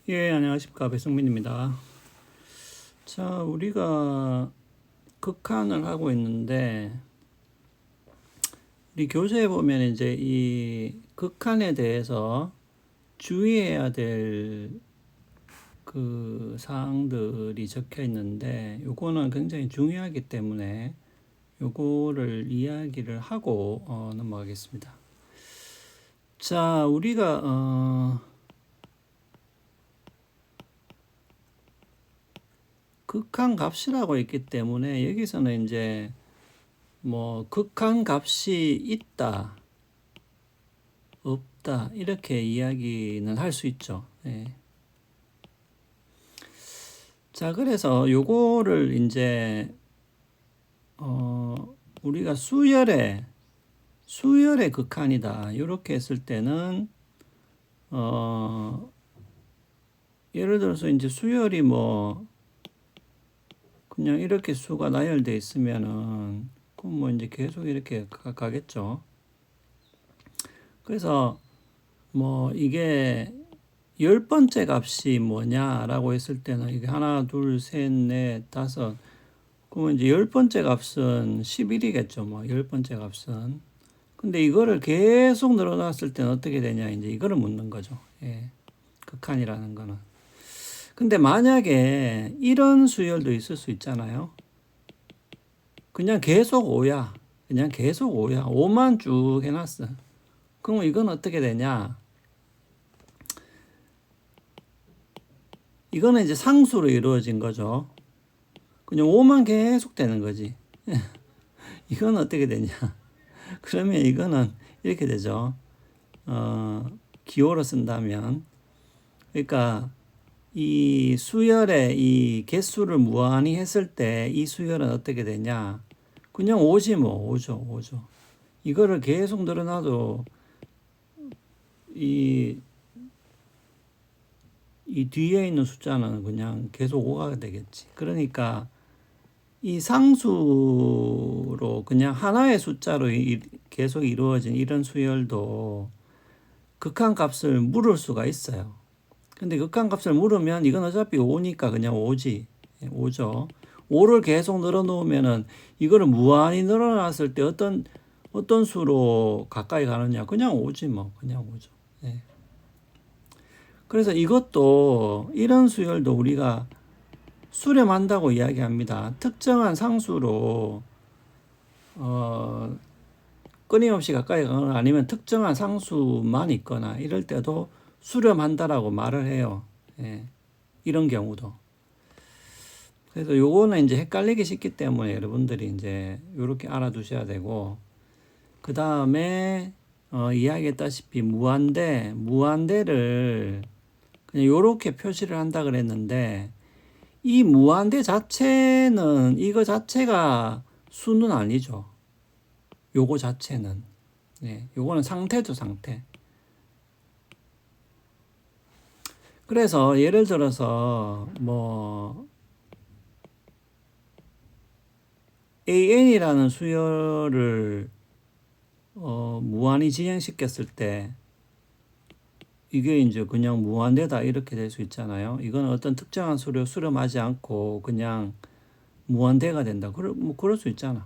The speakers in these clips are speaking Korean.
예, 안녕하십니까. 배승민입니다. 자, 우리가 극한을 하고 있는데, 우리 교재에 보면 이제 이 극한에 대해서 주의해야 될 그 사항들이 적혀 있는데, 요거는 굉장히 중요하기 때문에 요거를 이야기를 하고 넘어가겠습니다. 자, 우리가 극한 값이라고 있기 때문에 여기서는 이제 뭐 극한 값이 있다, 없다 이렇게 이야기는 할 수 있죠. 예. 자, 그래서 요거를 이제 우리가 수열의 극한이다 이렇게 했을 때는 예를 들어서 이제 수열이 뭐 그냥 이렇게 수가 나열돼 있으면은 그럼 뭐 이제 계속 이렇게 가겠죠. 그래서 뭐 이게 10번째 값이 뭐냐라고 했을 때는 이게 하나, 둘, 셋, 넷, 다섯. 그러면 이제 10번째 값은 11이겠죠. 뭐 10번째 값은. 근데 이거를 계속 늘어났을 때는 어떻게 되냐. 이제 이거를 묻는 거죠. 예. 극한이라는 거는. 근데 만약에 이런 수열도 있을 수 있잖아요. 그냥 계속 5야. 그냥 계속 5야. 5만 쭉 해놨어. 그러면 이건 어떻게 되냐. 이거는 이제 상수로 이루어진 거죠. 그냥 5만 계속 되는 거지. 이건 어떻게 되냐. 그러면 이거는 이렇게 되죠. 기호로 쓴다면. 그러니까 이 수열의 이 개수를 무한히 했을 때 이 수열은 어떻게 되냐. 그냥 5지 뭐. 5죠. 이거를 계속 늘어나도 이 뒤에 있는 숫자는 그냥 계속 5가 되겠지. 그러니까 이 상수로 그냥 하나의 숫자로 계속 이루어진 이런 수열도 극한값을 물을 수가 있어요. 근데 극한값을 물으면 이건 어차피 5니까 그냥 5지. 5죠. 5를 계속 늘어놓으면은 이거를 무한히 늘어났을 때 어떤 수로 가까이 가느냐. 그냥 5지 뭐. 그냥 5죠. 예. 그래서 이것도 이런 수열도 우리가 수렴한다고 이야기합니다. 특정한 상수로 끊임없이 가까이 가거나 아니면 특정한 상수만 있거나 이럴 때도 수렴한다라고 말을 해요. 예, 이런 경우도. 그래서 요거는 이제 헷갈리기 쉽기 때문에 여러분들이 이제 요렇게 알아두셔야 되고, 그 다음에 이야기했다시피 무한대를 그냥 요렇게 표시를 한다 그랬는데, 이 무한대 자체는 이거 자체가 수는 아니죠. 요거 자체는. 네, 요거는 상태죠, 상태. 그래서 예를 들어서 뭐 AN이라는 수열을 무한히 진행시켰을 때 이게 이제 그냥 무한대다 이렇게 될 수 있잖아요. 이건 어떤 특정한 수를 수렴하지 않고 그냥 무한대가 된다. 뭐 그럴 수 있잖아.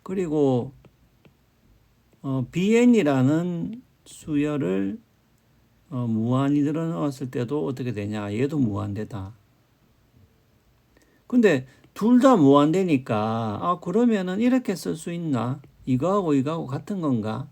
그리고 BN이라는 수열을 무한히 늘어넣었을 때도 어떻게 되냐. 얘도 무한대다. 근데 둘 다 무한대니까 그러면은 이렇게 쓸 수 있나? 이거하고 같은 건가?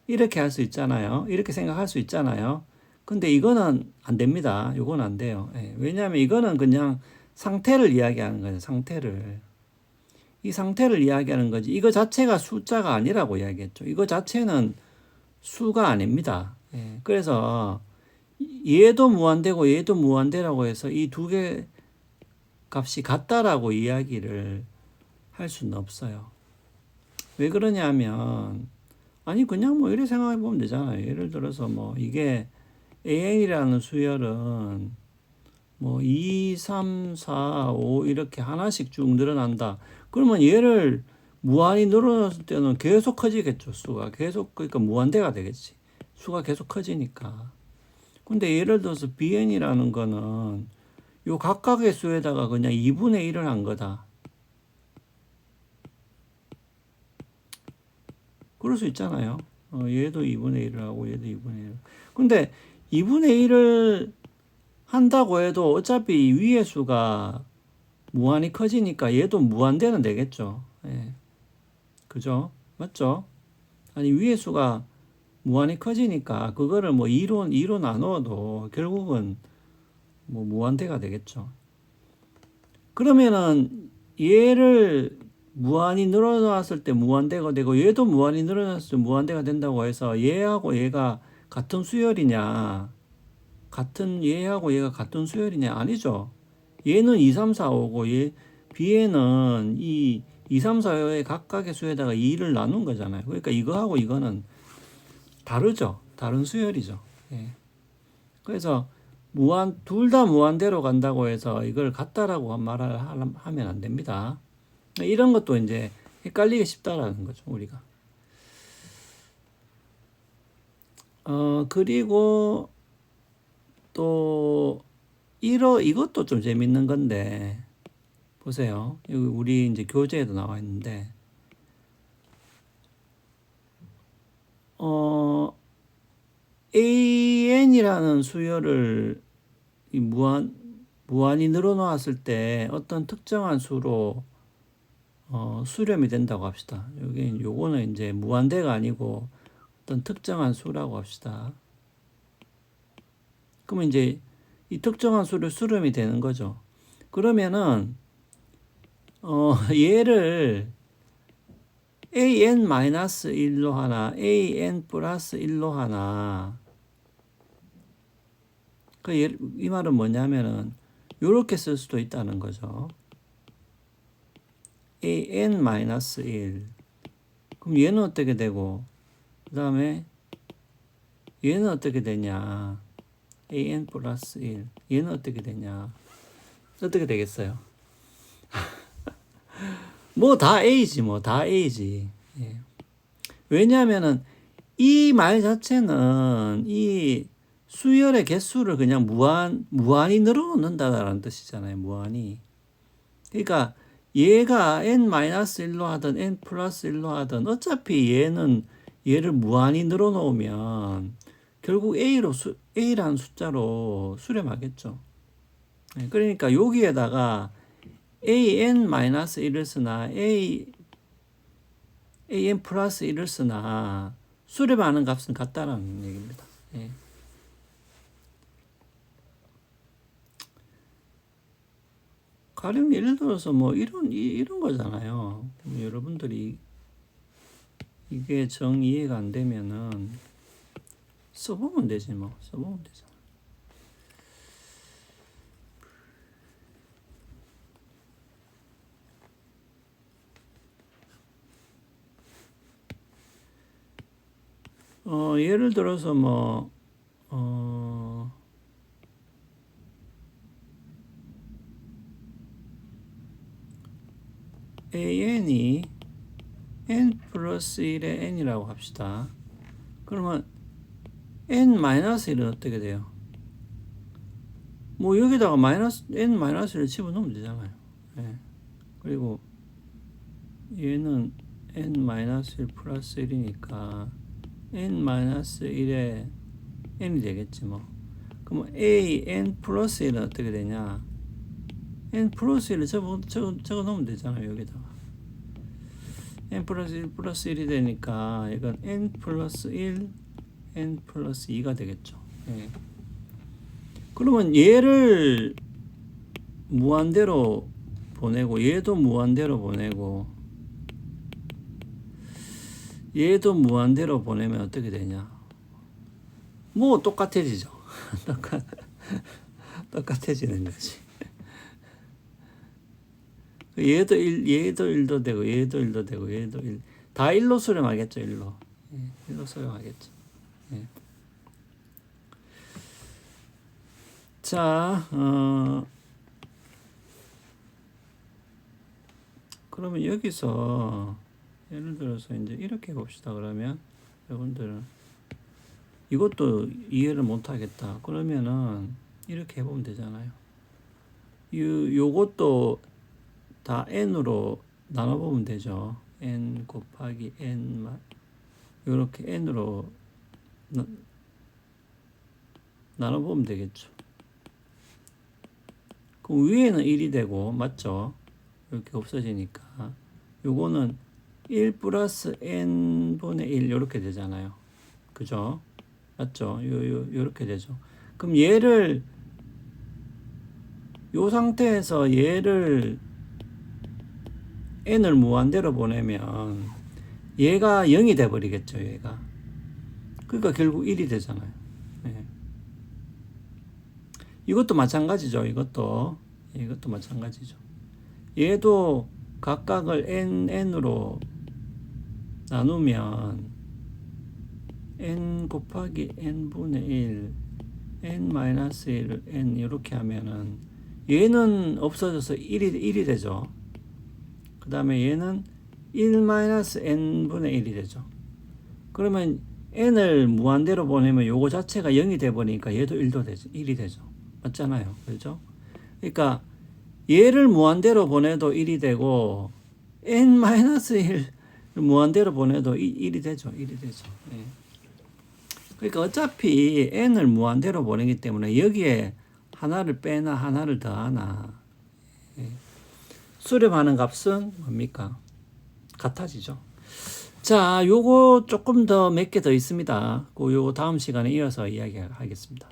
이렇게 할 수 있잖아요. 이렇게 생각할 수 있잖아요. 근데 이거는 안 됩니다. 이건 안 돼요. 예, 왜냐하면 이거는 그냥 상태를 이야기하는 거예요. 상태를. 이 상태를 이야기하는 거지. 이거 자체가 숫자가 아니라고 이야기했죠. 이거 자체는 수가 아닙니다. 예, 그래서 얘도 무한대고 얘도 무한대라고 해서 이 두 개 값이 같다라고 이야기를 할 수는 없어요. 왜 그러냐면 아니 그냥 뭐 이렇게 생각해 보면 되잖아요. 예를 들어서 뭐 이게 AN이라는 수열은 뭐 2, 3, 4, 5 이렇게 하나씩 쭉 늘어난다. 그러면 얘를 무한히 늘어났을 때는 계속 커지겠죠. 수가 계속. 그러니까 무한대가 되겠지. 수가 계속 커지니까. 근데 예를 들어서 bn이라는 거는 요 각각의 수에다가 그냥 2분의 1을 한 거다. 그럴 수 있잖아요. 얘도 2분의 1을 하고 얘도 2분의 1. 근데 2분의 1을 한다고 해도 어차피 위의 수가 무한히 커지니까 얘도 무한대는 되겠죠. 예. 그죠? 맞죠? 아니, 위의 수가 무한히 커지니까 그거를 뭐 2로 나누어도 결국은 뭐 무한대가 되겠죠. 그러면은 얘를 무한히 늘어났을 때 무한대가 되고 얘도 무한히 늘어났을 때 무한대가 된다고 해서 얘하고 얘가 같은 수열이냐, 얘하고 얘가 같은 수열이냐? 아니죠. 얘는 2, 3, 4, 5고 B에는 이 2, 3, 4의 각각의 수에다가 2를 나눈 거잖아요. 그러니까 이거하고 이거는 다르죠. 다른 수열이죠. 예. 그래서 둘 다 무한대로 간다고 해서 이걸 같다라고 말을 하면 안 됩니다. 이런 것도 이제 헷갈리기 쉽다라는 거죠, 우리가. 그리고 또 이것도 좀 재밌는 건데 보세요. 여기 우리 이제 교재에도 나와 있는데 AN이라는 수열을 무한히 늘어놓았을 때 어떤 특정한 수로 수렴이 된다고 합시다. 요거는 이제 무한대가 아니고 어떤 특정한 수라고 합시다. 그러면 이제 이 특정한 수를 수렴이 되는 거죠. 그러면은 얘를 an-1로 하나, an+1로 하나. 이 말은 뭐냐면은 요렇게 쓸 수도 있다는 거죠. an-1. 그럼 얘는 어떻게 되고, 그 다음에 얘는 어떻게 되냐? an+1. 얘는 어떻게 되냐? 어떻게 되겠어요? 뭐 다 a지, 뭐 다 a지. 예. 왜냐하면은 이 말 자체는 이 수열의 개수를 그냥 무한히 늘어놓는다라는 뜻이잖아요. 무한히. 그러니까 얘가 n-1로 하든 n+1로 하든 어차피 얘를 무한히 늘어놓으면 결국 A라는 숫자로 수렴하겠죠. 그러니까 여기에다가 an-1을 쓰나 an+1을 쓰나 수렴하는 값은 같다라는 얘기입니다. 예. 가령 예를 들어서 뭐 이런 거잖아요. 여러분들이 이게 정 이해가 안 되면은 써보면 되지 뭐. 써보면 되잖아. 예를 들어서 뭐 an이 n+1의 n이라고 합시다. 그러면 n-1은 어떻게 돼요? 뭐 여기다가 n-1을 집어넣으면 되잖아요. 예. 그리고 얘는 n-1 플러스 1이니까 n-1에 n이 되겠지 뭐. 그럼 n 플러스 1은 어떻게 되냐? n 플러스 1을 적어 놓으면 되잖아요. 여기다가 n 플러스 1 플러스 1이 되니까 이건 n 플러스 1 n 플러스 2가 되겠죠. 예. 그러면 얘를 무한대로 보내고 얘도 무한대로 보내고 얘도 무한대로 보내면 어떻게 되냐? 뭐 똑같아지죠. 똑같아지는 거지. 얘도 1도 되고 얘도 1도 되고 얘도 1. 다 1로 수렴하겠죠. 1로. 예, 1로 수렴하겠죠. 예. 자, 그러면 여기서 예를 들어서 이제 이렇게 봅시다. 그러면 여러분들은 이것도 이해를 못 하겠다. 그러면은 이렇게 해보면 되잖아요. 요것도 다 n으로 나눠보면 되죠. n 곱하기 n 이렇게 n으로 나눠보면 되겠죠. 그럼 위에는 1이 되고 맞죠? 이렇게 없어지니까 요거는 1 플러스 n분의 1 이렇게 되잖아요. 그죠? 맞죠? 요렇게 되죠. 그럼 얘를 요 상태에서 얘를 n을 무한대로 보내면 얘가 0이 돼 버리겠죠. 얘가. 그러니까 결국 1이 되잖아요. 네. 이것도 마찬가지죠. 이것도 마찬가지죠. 얘도 각각을 n으로 나누면 n 곱하기 n분의 1 n-1 n 이렇게 하면은 얘는 없어져서 1이 되죠. 그 다음에 얘는 1-n분의 1이 되죠. 그러면 n을 무한대로 보내면 요거 자체가 0이 돼 버리니까 얘도 1이 되죠. 맞잖아요. 그렇죠? 그러니까 얘를 무한대로 보내도 1이 되고 n-1 무한대로 보내도 1이 되죠. 1이 되죠. 예. 그러니까 어차피 n을 무한대로 보내기 때문에 여기에 하나를 빼나 하나를 더하나 예. 수렴하는 값은 뭡니까? 같아지죠. 자, 요거 조금 더 몇 개 더 있습니다. 요거 다음 시간에 이어서 이야기하겠습니다.